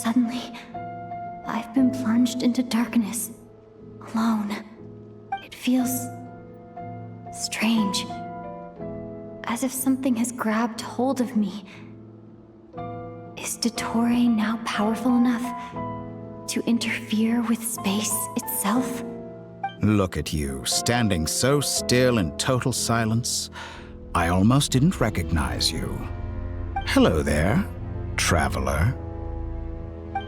Suddenly, I've been plunged into darkness, alone. It feels strange, as if something has grabbed hold of me. Is DOTTORE now powerful enough to interfere with space itself? Look at you, standing so still in total silence. I almost didn't recognize you. Hello there, traveler.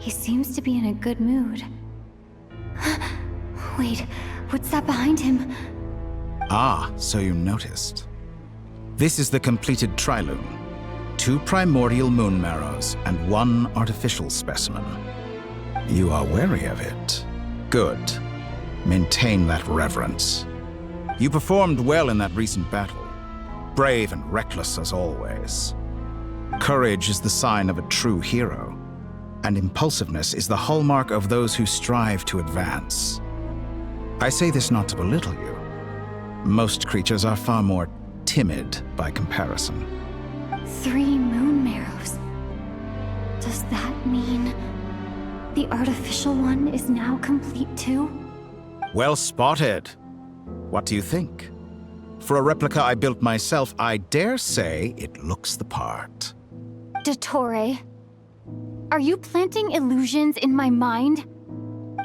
He seems to be in a good mood. Wait, what's that behind him? Ah, so you noticed. This is the completed trilune. 2 primordial moon marrows and 1 artificial specimen. You are wary of it. Good. Maintain that reverence. You performed well in that recent battle. Brave and reckless as always. Courage is the sign of a true hero, and impulsiveness is the hallmark of those who strive to advance. I say this not to belittle you. Most creatures are far more timid by comparison. 3 moon marrows. Does that mean the artificial one is now complete too? Well spotted. What do you think? For a replica I built myself, I dare say it looks the part. DOTTORE, are you planting illusions in my mind?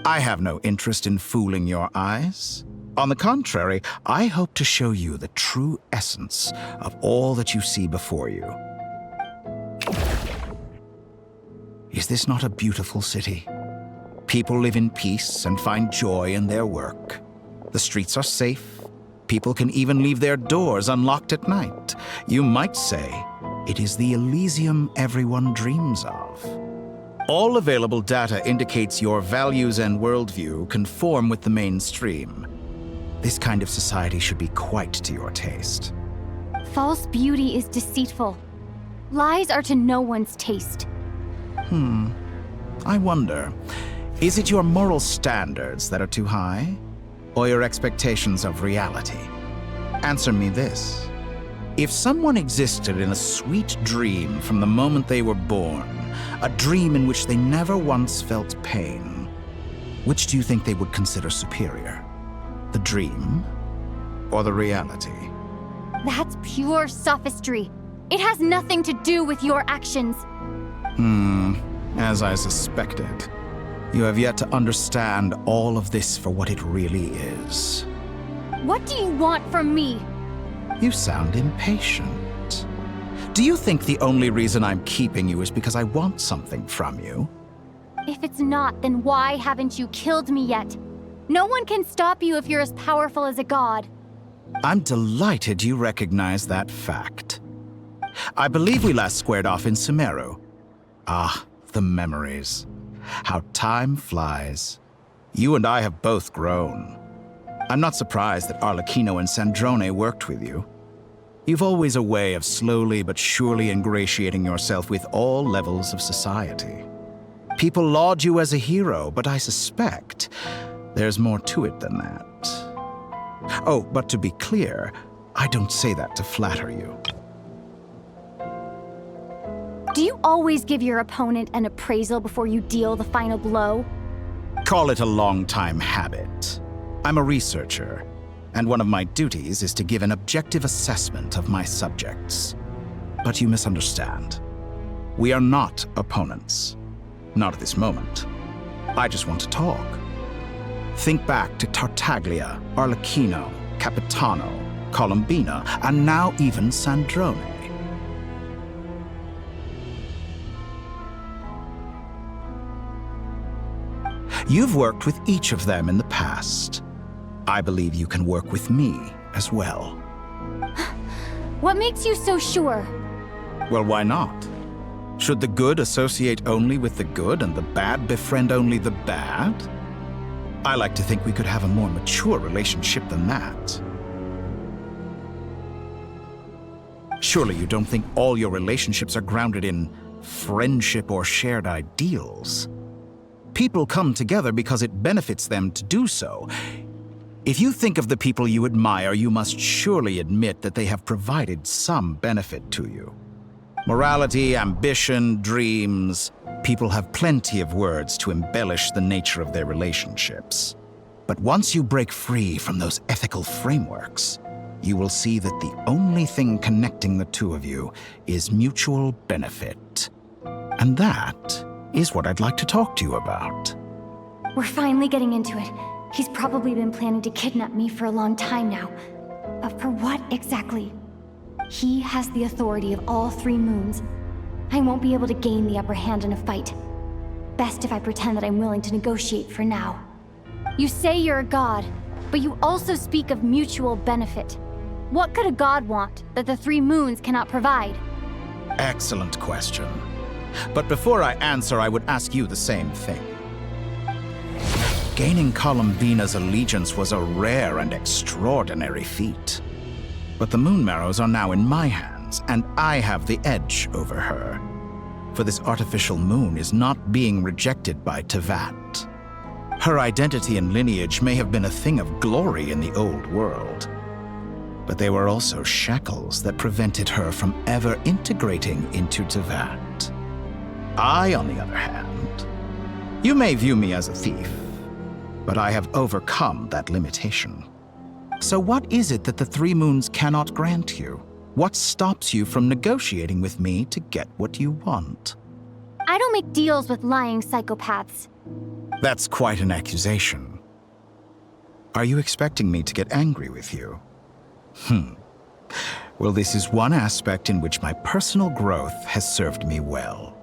I have no interest in fooling your eyes. On the contrary, I hope to show you the true essence of all that you see before you. Is this not a beautiful city? People live in peace and find joy in their work. The streets are safe. People can even leave their doors unlocked at night. You might say it is the Elysium everyone dreams of. All available data indicates your values and worldview conform with the mainstream. This kind of society should be quite to your taste. False beauty is deceitful. Lies are to no one's taste. I wonder, is it your moral standards that are too high? Or your expectations of reality? Answer me this. If someone existed in a sweet dream from the moment they were born, a dream in which they never once felt pain, which do you think they would consider superior? The dream or the reality? That's pure sophistry. It has nothing to do with your actions. As I suspected. You have yet to understand all of this for what it really is. What do you want from me? You sound impatient. Do you think the only reason I'm keeping you is because I want something from you? If it's not, then why haven't you killed me yet? No one can stop you if you're as powerful as a god. I'm delighted you recognize that fact. I believe we last squared off in Sumeru. Ah, the memories. How time flies. You and I have both grown. I'm not surprised that Arlecchino and Sandrone worked with you. You've always a way of slowly but surely ingratiating yourself with all levels of society. People laud you as a hero, but I suspect there's more to it than that. Oh, but to be clear, I don't say that to flatter you. Do you always give your opponent an appraisal before you deal the final blow? Call it a long-time habit. I'm a researcher, and one of my duties is to give an objective assessment of my subjects. But you misunderstand. We are not opponents. Not at this moment. I just want to talk. Think back to Tartaglia, Arlecchino, Capitano, Colombina, and now even Sandrone. You've worked with each of them in the past. I believe you can work with me as well. What makes you so sure? Well, why not? Should the good associate only with the good and the bad befriend only the bad? I like to think we could have a more mature relationship than that. Surely you don't think all your relationships are grounded in friendship or shared ideals? People come together because it benefits them to do so. If you think of the people you admire, you must surely admit that they have provided some benefit to you. Morality, ambition, dreams. People have plenty of words to embellish the nature of their relationships. But once you break free from those ethical frameworks, you will see that the only thing connecting the two of you is mutual benefit. And that is what I'd like to talk to you about. We're finally getting into it. He's probably been planning to kidnap me for a long time now. But for what exactly? He has the authority of all three moons. I won't be able to gain the upper hand in a fight. Best if I pretend that I'm willing to negotiate for now. You say you're a god, but you also speak of mutual benefit. What could a god want that the three moons cannot provide? Excellent question. But before I answer, I would ask you the same thing. Gaining Columbina's allegiance was a rare and extraordinary feat. But the Moon Marrows are now in my hands, and I have the edge over her. For this artificial moon is not being rejected by Teyvat. Her identity and lineage may have been a thing of glory in the old world, but they were also shackles that prevented her from ever integrating into Teyvat. I, on the other hand, you may view me as a thief, but I have overcome that limitation. So what is it that the three moons cannot grant you? What stops you from negotiating with me to get what you want? I don't make deals with lying psychopaths. That's quite an accusation. Are you expecting me to get angry with you? Well, this is one aspect in which my personal growth has served me well.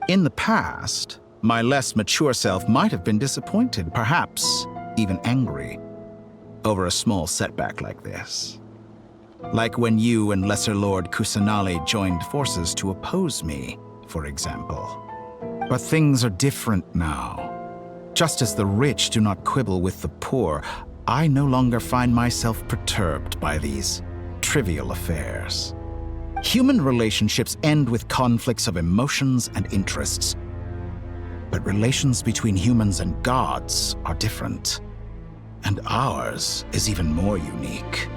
In the past, my less mature self might have been disappointed, perhaps even angry, over a small setback like this. Like when you and Lesser Lord Kusanali joined forces to oppose me, for example. But things are different now. Just as the rich do not quibble with the poor, I no longer find myself perturbed by these trivial affairs. Human relationships end with conflicts of emotions and interests. But relations between humans and gods are different. And ours is even more unique.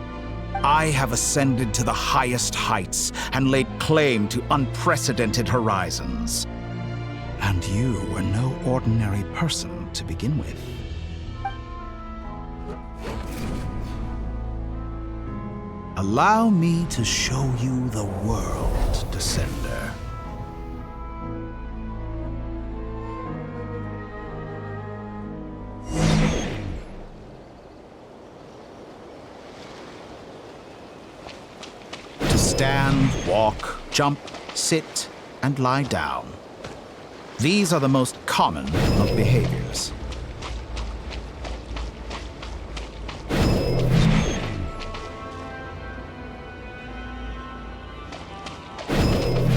I have ascended to the highest heights and laid claim to unprecedented horizons. And you were no ordinary person to begin with. Allow me to show you the world, Descender. Stand, walk, jump, sit, and lie down. These are the most common of behaviors.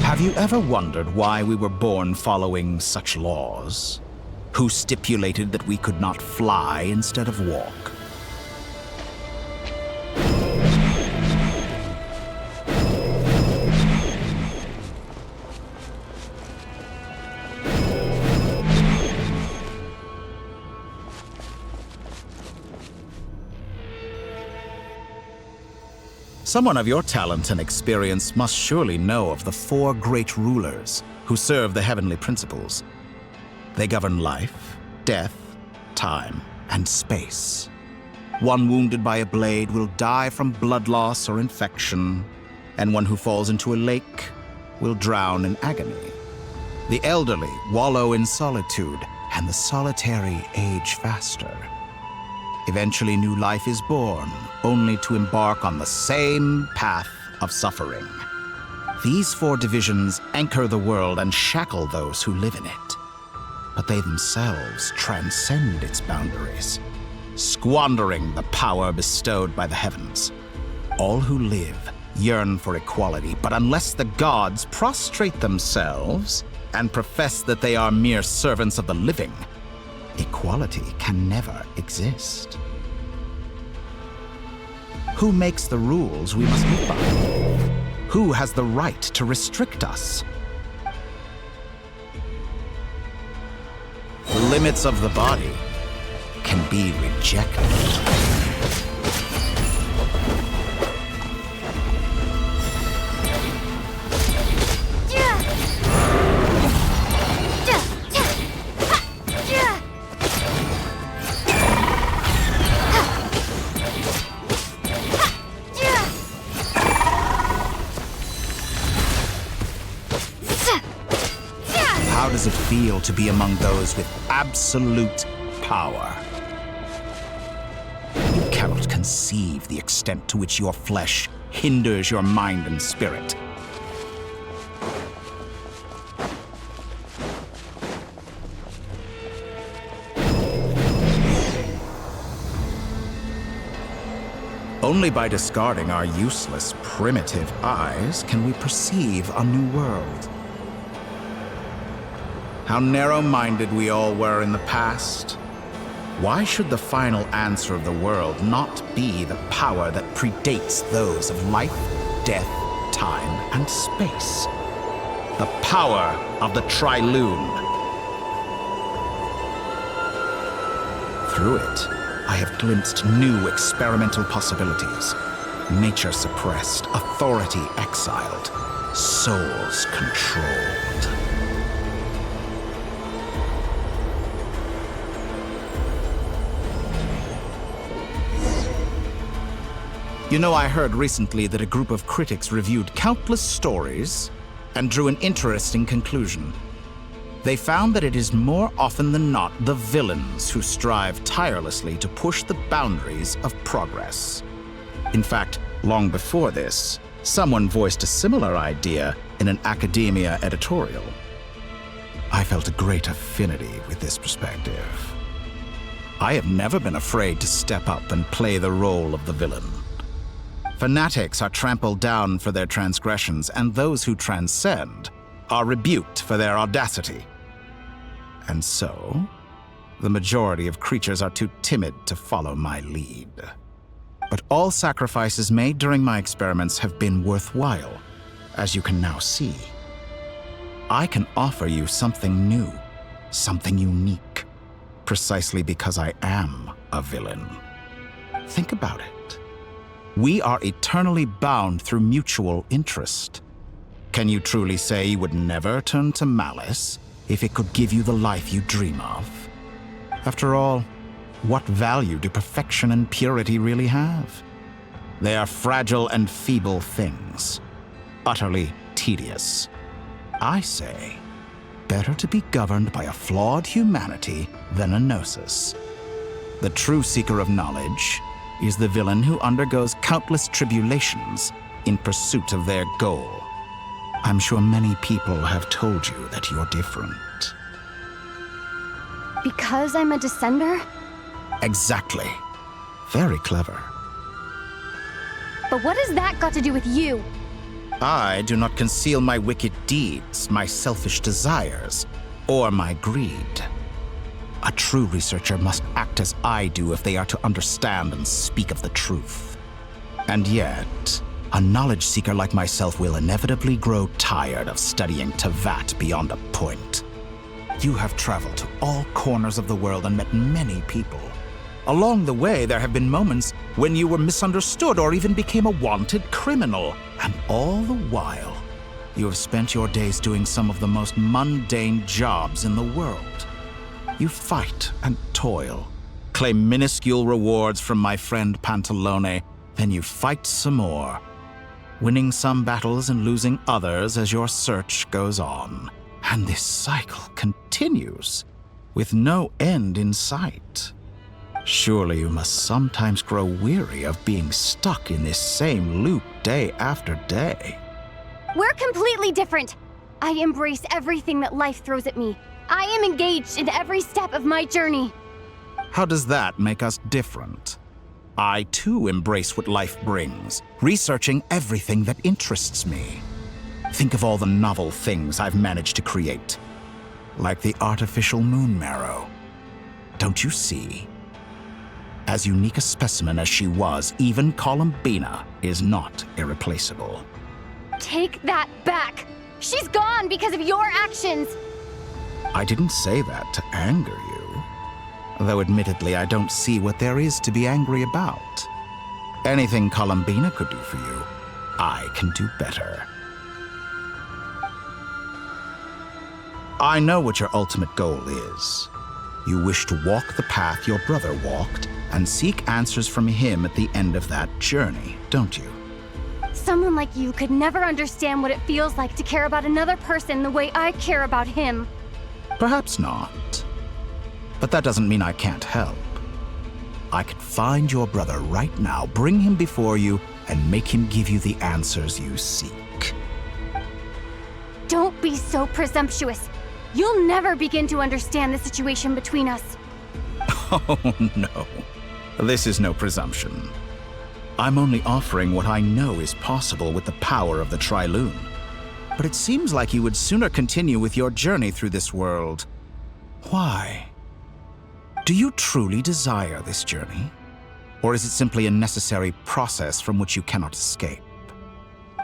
Have you ever wondered why we were born following such laws? Who stipulated that we could not fly instead of walk? Someone of your talent and experience must surely know of the four great rulers who serve the heavenly principles. They govern life, death, time, and space. One wounded by a blade will die from blood loss or infection, and one who falls into a lake will drown in agony. The elderly wallow in solitude, and the solitary age faster. Eventually, new life is born, only to embark on the same path of suffering. These four divisions anchor the world and shackle those who live in it. But they themselves transcend its boundaries, squandering the power bestowed by the heavens. All who live yearn for equality, but unless the gods prostrate themselves and profess that they are mere servants of the living, equality can never exist. Who makes the rules we must live by? Who has the right to restrict us? The limits of the body can be rejected. How does it feel to be among those with absolute power? You cannot conceive the extent to which your flesh hinders your mind and spirit. Only by discarding our useless, primitive eyes can we perceive a new world. How narrow-minded we all were in the past. Why should the final answer of the world not be the power that predates those of life, death, time, and space? The power of the Trilune. Through it, I have glimpsed new experimental possibilities. Nature suppressed, authority exiled, souls controlled. You know, I heard recently that a group of critics reviewed countless stories and drew an interesting conclusion. They found that it is more often than not the villains who strive tirelessly to push the boundaries of progress. In fact, long before this, someone voiced a similar idea in an academia editorial. I felt a great affinity with this perspective. I have never been afraid to step up and play the role of the villain. Fanatics are trampled down for their transgressions, and those who transcend are rebuked for their audacity. And so, the majority of creatures are too timid to follow my lead. But all sacrifices made during my experiments have been worthwhile, as you can now see. I can offer you something new, something unique, precisely because I am a villain. Think about it. We are eternally bound through mutual interest. Can you truly say you would never turn to malice if it could give you the life you dream of? After all, what value do perfection and purity really have? They are fragile and feeble things, utterly tedious. I say, better to be governed by a flawed humanity than a gnosis. The true seeker of knowledge is the villain who undergoes countless tribulations in pursuit of their goal. I'm sure many people have told you that you're different. Because I'm a descender? Exactly. Very clever. But what has that got to do with you? I do not conceal my wicked deeds, my selfish desires, or my greed. A true researcher must act as I do if they are to understand and speak of the truth. And yet, a knowledge seeker like myself will inevitably grow tired of studying Tevat beyond a point. You have traveled to all corners of the world and met many people. Along the way, there have been moments when you were misunderstood or even became a wanted criminal. And all the while, you have spent your days doing some of the most mundane jobs in the world. You fight and toil, claim minuscule rewards from my friend Pantalone, then you fight some more, winning some battles and losing others as your search goes on. And this cycle continues, with no end in sight. Surely you must sometimes grow weary of being stuck in this same loop day after day. We're completely different. I embrace everything that life throws at me. I am engaged in every step of my journey. How does that make us different? I too embrace what life brings, researching everything that interests me. Think of all the novel things I've managed to create, like the artificial moon marrow. Don't you see? As unique a specimen as she was, even Columbina is not irreplaceable. Take that back! She's gone because of your actions! I didn't say that to anger you. Though admittedly, I don't see what there is to be angry about. Anything Columbina could do for you, I can do better. I know what your ultimate goal is. You wish to walk the path your brother walked and seek answers from him at the end of that journey, don't you? Someone like you could never understand what it feels like to care about another person the way I care about him. Perhaps not. But that doesn't mean I can't help. I could find your brother right now, bring him before you, and make him give you the answers you seek. Don't be so presumptuous. You'll never begin to understand the situation between us. Oh, no. This is no presumption. I'm only offering what I know is possible with the power of the Trilune. But it seems like you would sooner continue with your journey through this world. Why? Do you truly desire this journey? Or is it simply a necessary process from which you cannot escape?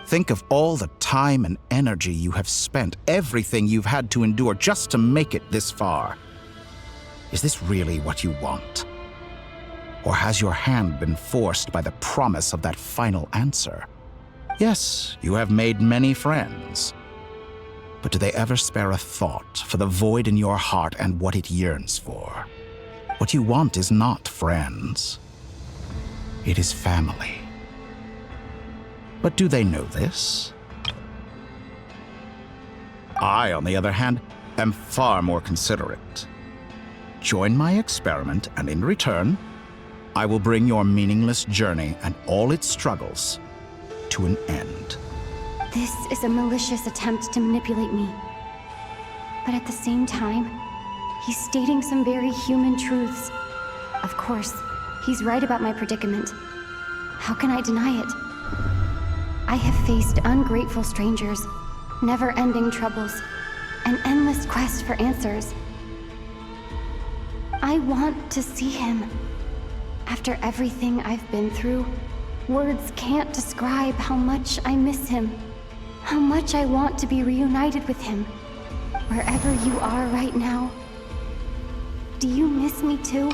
Think of all the time and energy you have spent, everything you've had to endure just to make it this far. Is this really what you want? Or has your hand been forced by the promise of that final answer? Yes, you have made many friends. But do they ever spare a thought for the void in your heart and what it yearns for? What you want is not friends. It is family. But do they know this? I, on the other hand, am far more considerate. Join my experiment, and in return, I will bring your meaningless journey and all its struggles to an end. This is a malicious attempt to manipulate me. But at the same time, he's stating some very human truths. Of course, he's right about my predicament. How can I deny it? I have faced ungrateful strangers, never-ending troubles, an endless quest for answers. I want to see him. After everything I've been through, words can't describe how much I miss him, how much I want to be reunited with him. Wherever you are right now, do you miss me too?